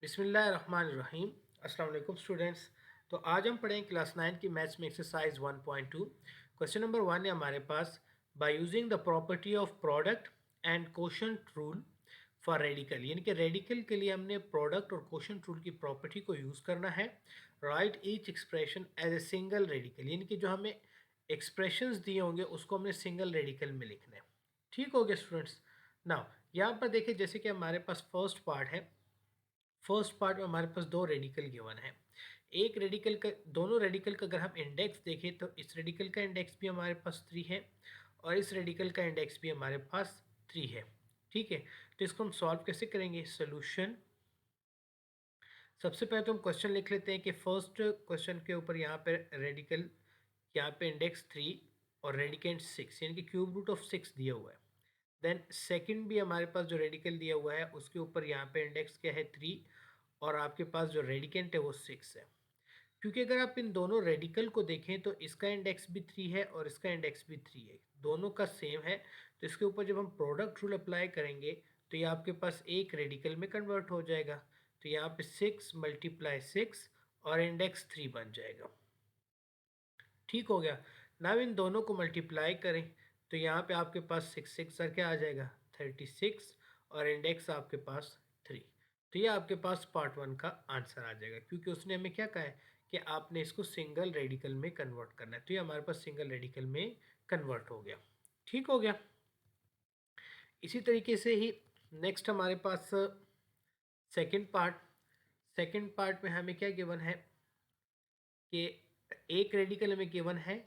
बिस्मिल्लाहिर्रहमानिर्रहीम। अस्सलाम वालेकुम स्टूडेंट्स। तो आज हम पढ़ेंगे क्लास 9 की मैथ्स में एक्सरसाइज 1.2। क्वेश्चन नंबर 1 है हमारे पास। By using the property of product and quotient rule for radical, यानी कि रेडिकल के लिए हमने प्रोडक्ट और कोशेंट रूल की प्रॉपर्टी को यूज़ करना है। Write each expression as a single radical, यानी कि जो हमें एक्सप्रेशंस दिए होंगे उसको हमने सिंगल रेडिकल में लिखना है। ठीक हो गया स्टूडेंट्स। नाउ यहाँ पर देखिए, जैसे कि हमारे पास फर्स्ट पार्ट है। फर्स्ट पार्ट में हमारे पास दो रेडिकल गिवन है। एक रेडिकल का, दोनों रेडिकल का अगर हम इंडेक्स देखें तो इस रेडिकल का इंडेक्स भी हमारे पास 3 है और इस रेडिकल का इंडेक्स भी हमारे पास 3 है। ठीक है, तो इसको हम सॉल्व कैसे करेंगे? सोल्यूशन। सबसे पहले तो हम क्वेश्चन लिख लेते हैं कि फर्स्ट क्वेश्चन के ऊपर यहाँ पे रेडिकल, यहाँ पे इंडेक्स 3 और रेडिकेंट 6, यानी कि क्यूब रूट ऑफ 6 दिया हुआ है। देन सेकंड भी हमारे पास जो रेडिकल दिया हुआ है उसके ऊपर यहाँ पे इंडेक्स क्या है? 3, और आपके पास जो रेडिकेंट है वो 6 है। क्योंकि अगर आप इन दोनों रेडिकल को देखें तो इसका इंडेक्स भी 3 है और इसका इंडेक्स भी 3 है, दोनों का सेम है। तो इसके ऊपर जब हम प्रोडक्ट रूल अप्लाई करेंगे तो ये आपके पास एक रेडिकल में कन्वर्ट हो जाएगा। तो यहाँ पे 6 मल्टीप्लाई 6 और इंडेक्स 3 बन जाएगा। ठीक हो गया। नाउ इन दोनों को मल्टीप्लाई करें तो यहाँ पे आपके पास 6 सर क्या आ जाएगा? 36, और इंडेक्स आपके पास 3। तो ये आपके पास पार्ट 1 का आंसर आ जाएगा, क्योंकि उसने हमें क्या कहा है कि आपने इसको सिंगल रेडिकल में कन्वर्ट करना है। तो ये हमारे पास सिंगल रेडिकल में कन्वर्ट हो गया। ठीक हो गया। इसी तरीके से ही नेक्स्ट हमारे पास सेकेंड पार्ट। सेकेंड पार्ट में हमें क्या गिवन है कि एक रेडिकल हमें गिवन है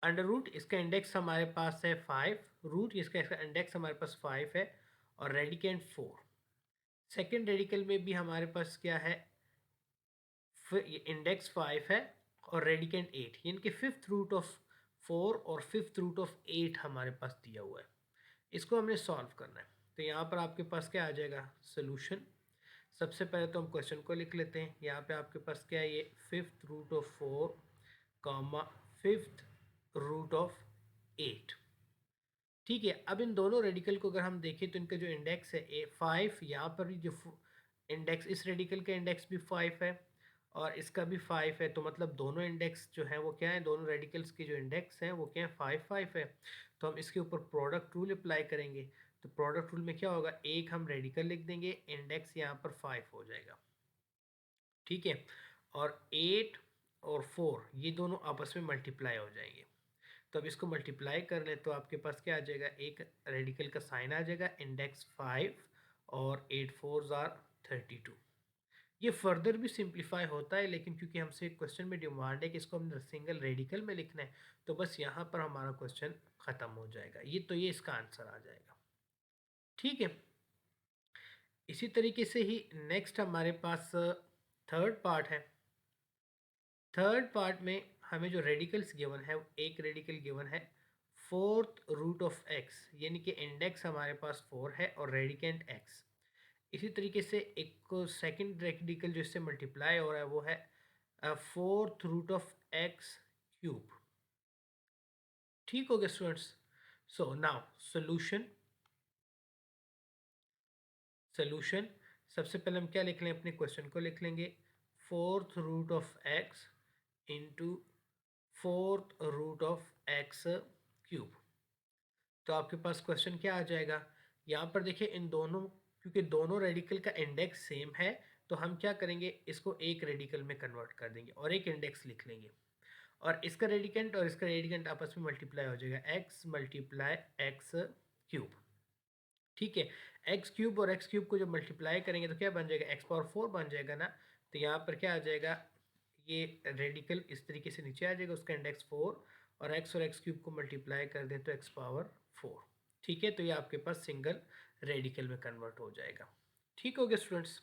अंडर रूट, इसका इंडेक्स हमारे पास है 5, रूट इसका इंडेक्स हमारे पास 5 है, और रेडिकेंट 4। सेकेंड रेडिकल में भी हमारे पास क्या है? इंडेक्स 5 है और रेडिकेंट 8, यानी कि फिफ्थ रूट ऑफ 4 और फिफ्थ रूट ऑफ 8 हमारे पास दिया हुआ है। इसको हमने सॉल्व करना है। तो यहाँ पर आपके पास क्या आ जाएगा? सोल्यूशन। सबसे पहले तो हम क्वेश्चन को लिख लेते हैं। यहाँ पे आपके पास क्या है? ये fifth root of 4 comma fifth root of 8। ठीक है, अब इन दोनों रेडिकल को अगर हम देखें तो इनका जो इंडेक्स है A5, यहाँ पर भी जो इंडेक्स, इस रेडिकल का इंडेक्स भी 5 है और इसका भी 5 है। तो मतलब दोनों इंडेक्स जो है वो क्या है? दोनों रेडिकल्स के जो इंडेक्स हैं वो क्या है? 5 है। तो हम इसके ऊपर प्रोडक्ट रूल अप्लाई करेंगे। तो प्रोडक्ट रूल में क्या होगा? एक हम रेडिकल लिख देंगे, इंडेक्स यहाँ पर 5 हो जाएगा। ठीक है, और 8 और 4 ये दोनों आपस में मल्टीप्लाई हो जाएंगे। तो अब इसको मल्टीप्लाई कर ले तो आपके पास क्या आ जाएगा? एक रेडिकल का साइन आ जाएगा, इंडेक्स 5 और 8 4 आर 32। ये फर्दर भी सिंप्लीफाई होता है, लेकिन क्योंकि हमसे क्वेश्चन में डिमांड है कि इसको हमने सिंगल रेडिकल में लिखना है, तो बस यहाँ पर हमारा क्वेश्चन ख़त्म हो जाएगा। ये इसका आंसर आ जाएगा। ठीक है, इसी तरीके से ही नेक्स्ट हमारे पास थर्ड पार्ट है। थर्ड पार्ट में हमें जो रेडिकल्स गिवन है, एक रेडिकल गिवन है फोर्थ रूट ऑफ एक्स, यानी कि इंडेक्स हमारे पास 4 है और रेडिकेंट एक्स। इसी तरीके से एक सेकंड रेडिकल जो इससे मल्टीप्लाई हो रहा है वो है fourth root of x cube. ठीक हो गया students. So now solution. Solution, सबसे पहले हम क्या लिख लें? अपने क्वेश्चन को लिख लेंगे, fourth root of x into fourth root of x cube. तो आपके पास क्वेश्चन क्या आ जाएगा? यहाँ पर देखिए, इन दोनों, क्योंकि दोनों रेडिकल का इंडेक्स सेम है, तो हम क्या करेंगे? इसको एक रेडिकल में कन्वर्ट कर देंगे और एक इंडेक्स लिख लेंगे, और इसका रेडिकेंट और इसका रेडिकेंट आपस में मल्टीप्लाई हो जाएगा, एक्स मल्टीप्लाई एक्स क्यूब। ठीक है, एक्स क्यूब और एक्स क्यूब को जब मल्टीप्लाई करेंगे तो क्या बन जाएगा? एक्स पावर 4 बन जाएगा ना। तो यहाँ पर क्या आ जाएगा? ये रेडिकल इस तरीके से नीचे आ जाएगा, उसका इंडेक्स 4, और एक्स क्यूब को मल्टीप्लाई कर दें तो एक्स पावर 4। ठीक है, तो ये आपके पास सिंगल रेडिकल में कन्वर्ट हो जाएगा। ठीक हो गया स्टूडेंट्स।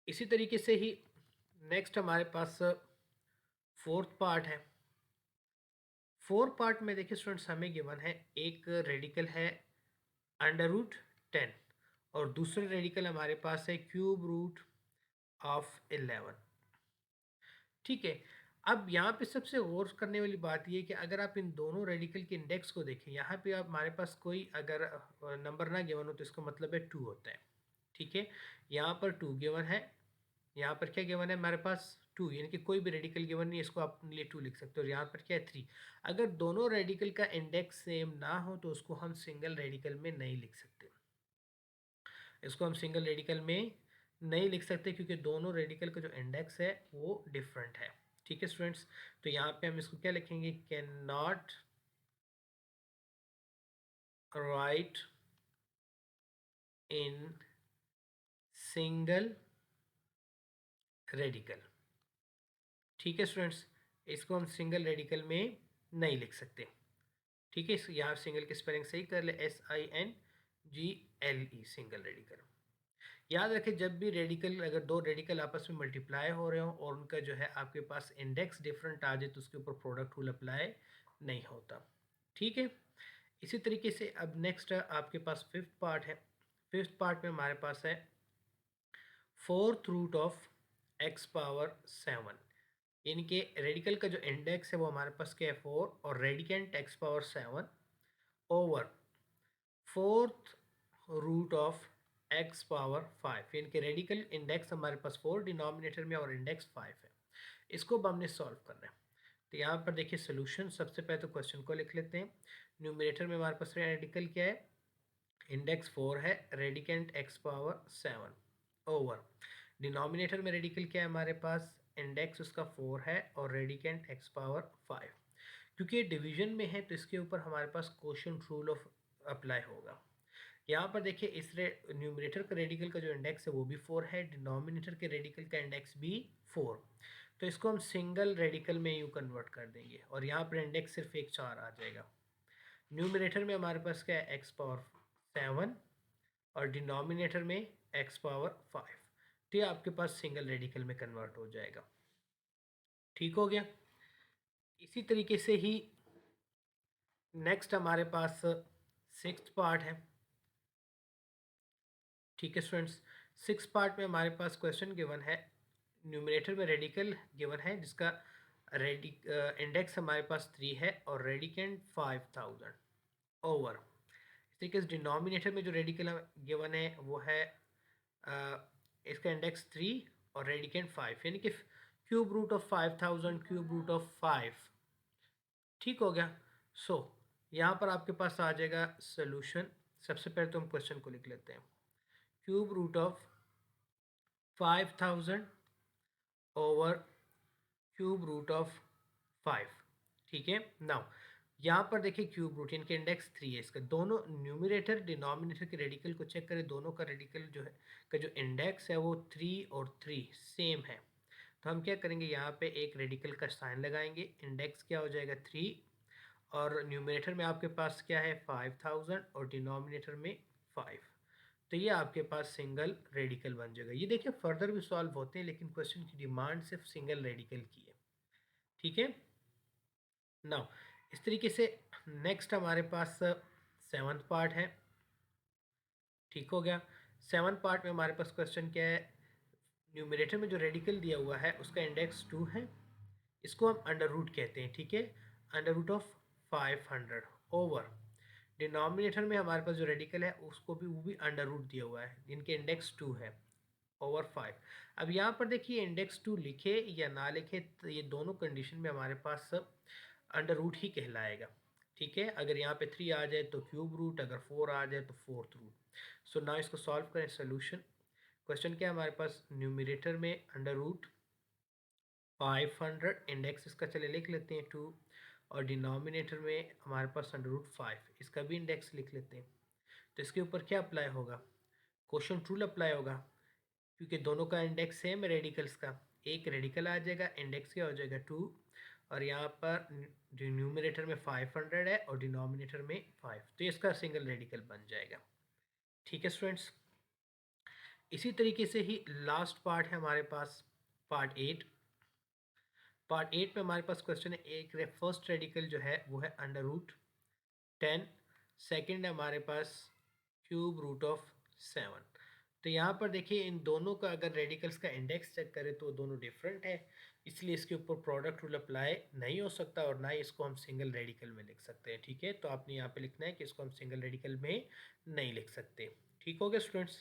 इसी तरीके से ही नेक्स्ट हमारे पास फोर्थ पार्ट है। फोर्थ पार्ट में देखिए स्टूडेंट्स, हमें गिवन है एक रेडिकल है अंडर रूट 10 और दूसरे रेडिकल हमारे पास है क्यूब रूट ऑफ 11। ठीक है, अब यहाँ पे सबसे गौर करने वाली बात ये है कि अगर आप इन दोनों रेडिकल के इंडेक्स को देखें, यहाँ पे आप हमारे पास कोई अगर नंबर ना गिवन हो तो इसका मतलब है 2 होता है। ठीक है, यहाँ पर 2 गिवन है, यहाँ पर क्या गिवन है हमारे पास 2, यानी कि कोई भी रेडिकल गिवन नहीं है, इसको आप अपने लिए 2 लिख सकते हो। और यहाँ पर क्या है 3। अगर दोनों रेडिकल का इंडेक्स सेम ना हो तो उसको हम सिंगल रेडिकल में नहीं लिख सकते, इसको हम सिंगल रेडिकल में नहीं लिख सकते क्योंकि दोनों रेडिकल का जो इंडेक्स है वो डिफरेंट है। ठीक है स्टूडेंट्स, तो यहाँ पे हम इसको क्या लिखेंगे, can not right in single radical. ठीक है स्टूडेंट्स, इसको हम सिंगल रेडिकल में नहीं लिख सकते। ठीक है, इस यहाँ सिंगल की स्पेलिंग सही कर ले, SINGLE, सिंगल रेडिकल। याद रखें जब भी रेडिकल, अगर दो रेडिकल आपस में मल्टीप्लाई हो रहे हो और उनका जो है आपके पास इंडेक्स डिफरेंट आ जाए तो उसके ऊपर प्रोडक्ट रूल अप्लाई नहीं होता। ठीक है, इसी तरीके से अब नेक्स्ट आपके पास फिफ्थ पार्ट है। फिफ्थ पार्ट में हमारे पास है fourth root of x power 7, यानी कि रेडिकल का जो इंडेक्स है वो हमारे पास क्या है 4 और radicand x power 7 over fourth root of x power 5, यानी कि रेडिकल इंडेक्स हमारे पास 4 डिनोमिनेटर में और इंडेक्स 5 है। इसको अब हमने सॉल्व करना है। तो यहाँ पर देखिए सोल्यूशन, सबसे पहले तो क्वेश्चन को लिख लेते हैं। न्यूमिनेटर में हमारे पास रेडिकल क्या है, इंडेक्स 4 है, radicand x power 7 over denominator में रेडिकल क्या है हमारे पास, इंडेक्स उसका 4 है और रेडिकेंट x पावर 5। क्योंकि ये डिवीजन में है तो इसके ऊपर हमारे पास क्वोशिएंट रूल ऑफ अप्लाई होगा। यहाँ पर देखिए इस न्यूमरेटर का रेडिकल का जो इंडेक्स है वो भी 4 है, डिनोमिनेटर के रेडिकल का इंडेक्स भी 4, तो इसको हम सिंगल रेडिकल में यूँ कन्वर्ट कर देंगे और यहाँ पर इंडेक्स सिर्फ एक 4 आ जाएगा। न्यूमरेटर में हमारे पास क्या है x पावर 7 और डिनोमिनेटर में x पावर 5, तो ये आपके पास सिंगल रेडिकल में कन्वर्ट हो जाएगा। ठीक हो गया। इसी तरीके से ही नेक्स्ट हमारे पास सिक्स्थ पार्ट है। ठीक है स्टूडेंट्स, सिक्स पार्ट में हमारे पास क्वेश्चन गिवन है, न्यूमरेटर में रेडिकल गिवन है जिसका इंडेक्स हमारे पास 3 है और रेडिकेंट 5000 ओवर, इस तरीके से डिनोमिनेटर में जो रेडिकल गिवन है वो है इसका इंडेक्स 3 और रेडिकेंट 5, यानी कि cube root of 5000 cube root of 5। ठीक हो गया। यहाँ पर आपके पास आ जाएगा सोल्यूशन। सबसे पहले तो हम क्वेश्चन को लिख लेते हैं, cube root of 5000 over cube root of 5। ठीक है, नाउ यहाँ पर देखिए क्यूब रूट, इनके इंडेक्स 3 है, इसका दोनों न्यूमरेटर डिनोमिनेटर के रेडिकल को चेक करें, दोनों का रेडिकल जो है का जो इंडेक्स है वो 3 और 3 सेम है। तो हम क्या करेंगे, यहाँ पे एक रेडिकल का साइन लगाएंगे, इंडेक्स क्या हो जाएगा 3 और न्यूमरेटर में आपके पास क्या है 5000 और डिनोमिनेटर में 5, तो ये आपके पास सिंगल रेडिकल बन जाएगा। ये देखिए फर्दर भी सॉल्व होते हैं लेकिन क्वेश्चन की डिमांड सिर्फ सिंगल रेडिकल की है। ठीक है, नाउ इस तरीके से नेक्स्ट हमारे पास सेवन्थ पार्ट है। ठीक हो गया। सेवन्थ पार्ट में हमारे पास क्वेश्चन क्या है, न्यूमरेटर में जो रेडिकल दिया हुआ है उसका इंडेक्स 2 है, इसको हम अंडर रूट कहते हैं। ठीक है, under root of 500 over denominator में हमारे पास जो रेडिकल है उसको भी वो भी अंडर रूट दिया हुआ है, इनके इंडेक्स 2 है ओवर 5। अब यहाँ पर देखिए इंडेक्स 2 लिखे या ना लिखे तो ये दोनों कंडीशन में हमारे पास अंडर रूट ही कहलाएगा। ठीक है, अगर यहाँ पे 3 आ जाए तो क्यूब रूट, अगर 4 आ जाए तो फोर्थ रूट। सो ना इसको सॉल्व करें। सोल्यूशन, क्वेश्चन क्या है हमारे पास, न्यूमरेटर में अंडर रूट 500, इंडेक्स इसका चले लिख लेते हैं 2 और डिनोमिनेटर में हमारे पास अंडर रूट 5, इसका भी इंडेक्स लिख लेते हैं। तो इसके ऊपर क्या अप्लाई होगा, क्वोशिएंट रूल अप्लाई होगा क्योंकि दोनों का इंडेक्स सेम है रेडिकल्स का। एक रेडिकल आ जाएगा, इंडेक्स क्या हो जाएगा 2 और यहाँ पर न्यूमरेटर में 500 है और डिनोमिनेटर में 5, तो इसका सिंगल रेडिकल बन जाएगा। ठीक है स्टूडेंट्स, इसी तरीके से ही लास्ट पार्ट है हमारे पास पार्ट 8। पार्ट 8 में हमारे पास क्वेश्चन है, एक फर्स्ट रेडिकल जो है वो है अंडर रूट 10, सेकेंड है हमारे पास क्यूब रूट ऑफ 7। तो यहाँ पर देखिए इन दोनों का अगर रेडिकल्स का इंडेक्स चेक करें तो दोनों डिफरेंट है, इसलिए इसके ऊपर प्रोडक्ट रूल अप्लाई नहीं हो सकता और ना ही इसको हम सिंगल रेडिकल में लिख सकते हैं। ठीक है, तो आपने यहाँ पे लिखना है कि इसको हम सिंगल रेडिकल में नहीं लिख सकते। ठीक हो गया स्टूडेंट्स।